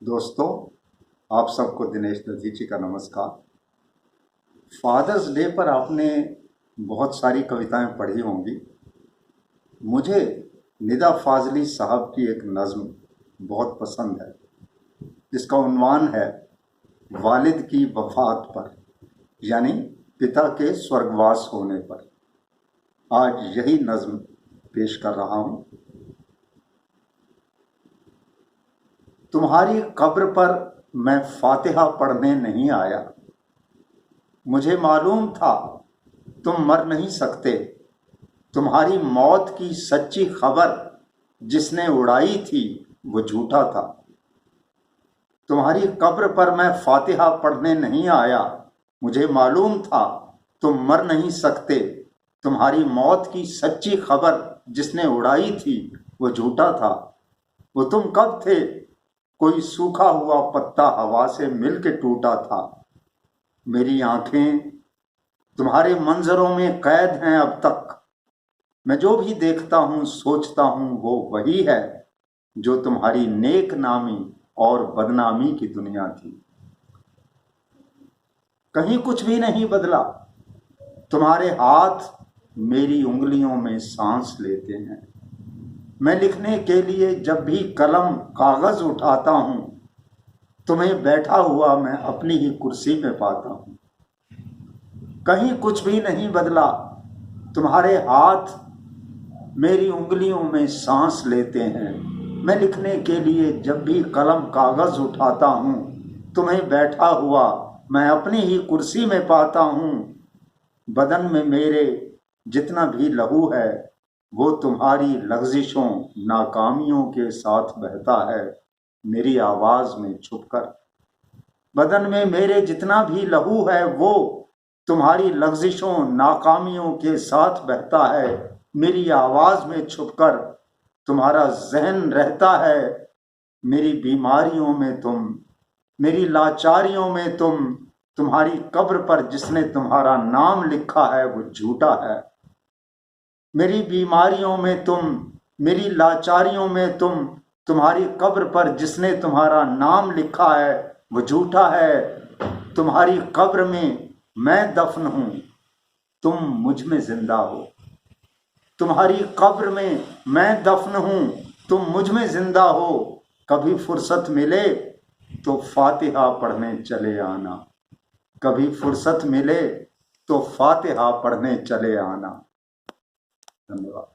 दोस्तों, आप सबको दिनेश दर्जी जी का नमस्कार। फादर्स डे पर आपने बहुत सारी कविताएं पढ़ी होंगी। मुझे निदा फाजली साहब की एक नज़्म बहुत पसंद है, जिसका उन्वान है वालिद की वफ़ात पर, यानी पिता के स्वर्गवास होने पर। आज यही नज़्म पेश कर रहा हूँ। तुम्हारी कब्र पर मैं फातिहा पढ़ने नहीं आया। मुझे मालूम था तुम मर नहीं सकते। तुम्हारी मौत की सच्ची खबर जिसने उड़ाई थी वो झूठा था। तुम्हारी कब्र पर मैं फातिहा पढ़ने नहीं आया। मुझे मालूम था तुम मर नहीं सकते। तुम्हारी मौत की सच्ची खबर जिसने उड़ाई थी वो झूठा था। वो तुम कब थे? कोई सूखा हुआ पत्ता हवा से मिल के टूटा था। मेरी आंखें तुम्हारे मंजरों में कैद हैं अब तक। मैं जो भी देखता हूँ सोचता हूँ वो वही है जो तुम्हारी नेक नामी और बदनामी की दुनिया थी। कहीं कुछ भी नहीं बदला। तुम्हारे हाथ मेरी उंगलियों में सांस लेते हैं। मैं लिखने के लिए जब भी कलम कागज उठाता हूँ, तुम्हें बैठा हुआ मैं अपनी ही कुर्सी में पाता हूँ। कहीं कुछ भी नहीं बदला। तुम्हारे हाथ मेरी उंगलियों में सांस लेते हैं। मैं लिखने के लिए जब भी कलम कागज उठाता हूँ, तुम्हें बैठा हुआ मैं अपनी ही कुर्सी में पाता हूँ। बदन में मेरे जितना भी लहू है वो तुम्हारी लग़ज़िशों नाकामियों के साथ बहता है मेरी आवाज़ में छुपकर। बदन में मेरे जितना भी लहू है वो तुम्हारी लग़ज़िशों नाकामियों के साथ बहता है मेरी आवाज़ में छुपकर। तुम्हारा ज़हन रहता है मेरी बीमारियों में तुम, मेरी लाचारियों में तुम। तुम्हारी कब्र पर जिसने तुम्हारा नाम लिखा है वो झूठा है। मेरी बीमारियों में तुम, मेरी लाचारियों में तुम। तुम्हारी कब्र पर जिसने तुम्हारा नाम लिखा है वो झूठा है। तुम्हारी कब्र में मैं दफन हूँ, तुम मुझ में जिंदा हो। तुम्हारी कब्र में मैं दफन हूँ, तुम मुझ में जिंदा हो। कभी फुर्सत मिले तो फातिहा पढ़ने चले आना। कभी फुर्सत मिले तो फातिहा पढ़ने चले आना। धन्यवाद।